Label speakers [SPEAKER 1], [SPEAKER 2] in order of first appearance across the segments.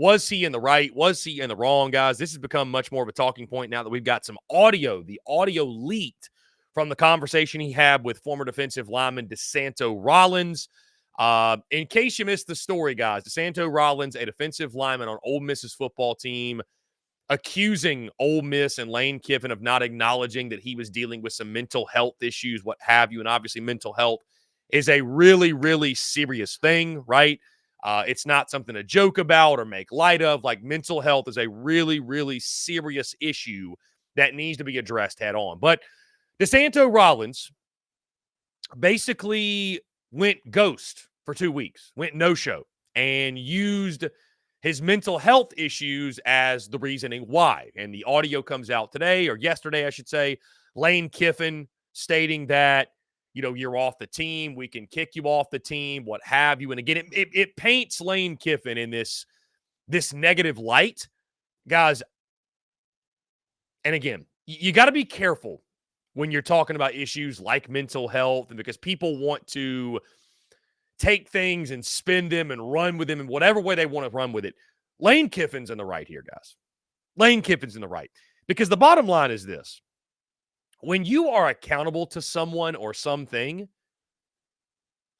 [SPEAKER 1] Was he in the right? Was he in the wrong, guys? This has become much more of a talking point now that we've got some audio. The audio leaked from the conversation he had with former defensive lineman DeSanto Rollins. In case you missed the story, guys, DeSanto Rollins, a defensive lineman on Ole Miss's football team, accusing Ole Miss and Lane Kiffin of not acknowledging that he was dealing with some mental health issues, what have you. And obviously, mental health is a really, really serious thing, right? It's not something to joke about or make light of. Like, mental health is a really, really serious issue that needs to be addressed head on. But DeSanto Rollins basically went ghost for 2 weeks, went no-show, and used his mental health issues as the reasoning why. And the audio comes out today, or yesterday, I should say, Lane Kiffin stating that, you're off the team. We can kick you off the team, what have you. And again, it paints Lane Kiffin in this negative light. Guys, and again, you got to be careful when you're talking about issues like mental health, and because people want to take things and spin them and run with them in whatever way they want to run with it. Lane Kiffin's in the right here, guys. Lane Kiffin's in the right. Because the bottom line is this. When you are accountable to someone or something,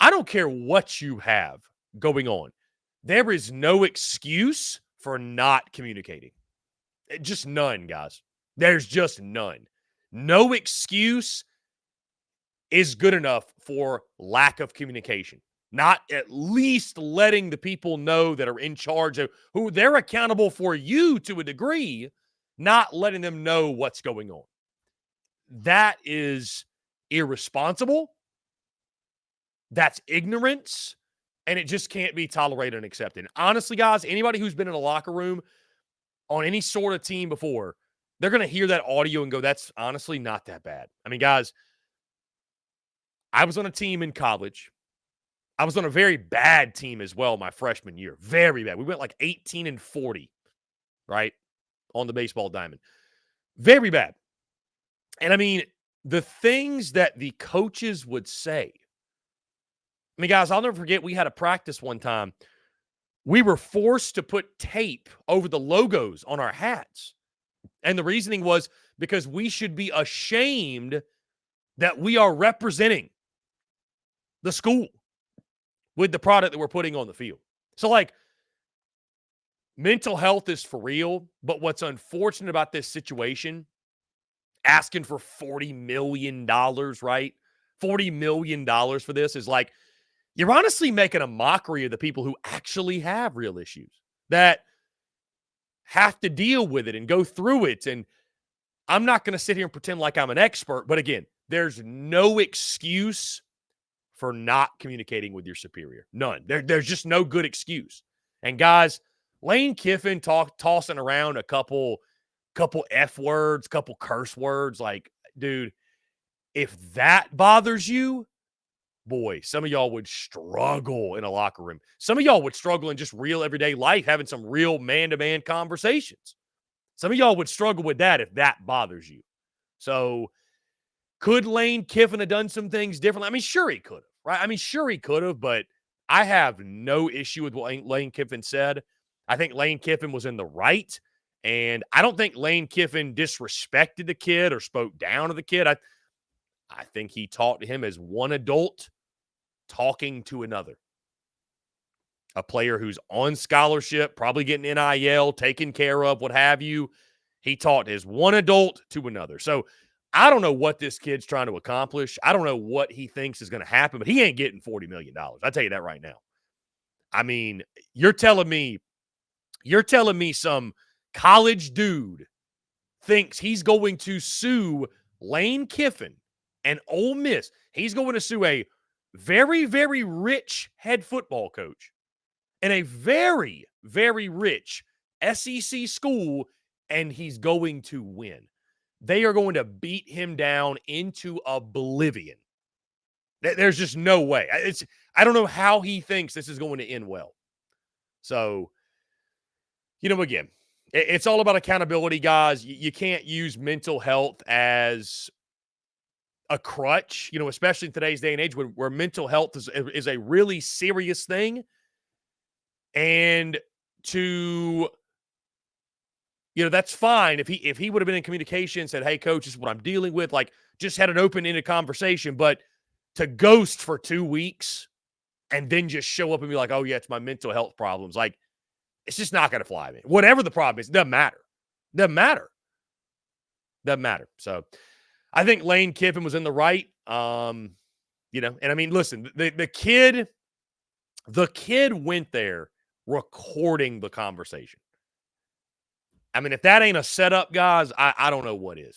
[SPEAKER 1] I don't care what you have going on. There is no excuse for not communicating. Just none, guys. There's just none. No excuse is good enough for lack of communication. Not at least letting the people know that are in charge of who they're accountable for you to a degree, not letting them know what's going on. That is irresponsible. That's ignorance. And it just can't be tolerated and accepted. Honestly, guys, anybody who's been in a locker room on any sort of team before, they're going to hear that audio and go, that's honestly not that bad. I mean, guys, I was on a team in college. I was on a very bad team as well my freshman year. Very bad. We went like 18-40, right, on the baseball diamond. Very bad. And I mean, the things that the coaches would say. I mean, guys, I'll never forget, we had a practice one time. We were forced to put tape over the logos on our hats. And the reasoning was because we should be ashamed that we are representing the school with the product that we're putting on the field. So, like, mental health is for real, but what's unfortunate about this situation, asking for $40 million, right? $40 million for this is like, you're honestly making a mockery of the people who actually have real issues, that have to deal with it and go through it. And I'm not going to sit here and pretend like I'm an expert, but again, there's no excuse for not communicating with your superior. None. There's just no good excuse. And guys, Lane Kiffin tossing around a couple F words, couple curse words. Like, dude, if that bothers you, boy, some of y'all would struggle in a locker room. Some of y'all would struggle in just real everyday life, having some real man-to-man conversations. Some of y'all would struggle with that if that bothers you. So, could Lane Kiffin have done some things differently? I mean, sure he could have, right? I mean, sure he could have, but I have no issue with what Lane Kiffin said. I think Lane Kiffin was in the right, and I don't think Lane Kiffin disrespected the kid or spoke down to the kid. I think he talked to him as one adult talking to another. A player who's on scholarship, probably getting NIL, taken care of, what have you. He talked as one adult to another. So I don't know what this kid's trying to accomplish. I don't know what he thinks is going to happen, but he ain't getting $40 million. I'll tell you that right now. I mean, you're telling me some college dude thinks he's going to sue Lane Kiffin and Ole Miss. He's going to sue a very, very rich head football coach and a very, very rich SEC school, and he's going to win. They are going to beat him down into oblivion. There's just no way. I don't know how he thinks this is going to end well. So, again, it's all about accountability, guys. You can't use mental health as a crutch, especially in today's day and age where mental health is a really serious thing. And to, that's fine if he would have been in communication and said, "Hey, coach, this is what I'm dealing with." Like, just had an open-ended conversation. But to ghost for 2 weeks and then just show up and be like, "Oh yeah, it's my mental health problems." Like, it's just not going to fly, man. Whatever the problem is, it doesn't matter. Doesn't matter. Doesn't matter. So I think Lane Kiffin was in the right. And I mean, listen, the kid went there recording the conversation. I mean, if that ain't a setup, guys, I don't know what is.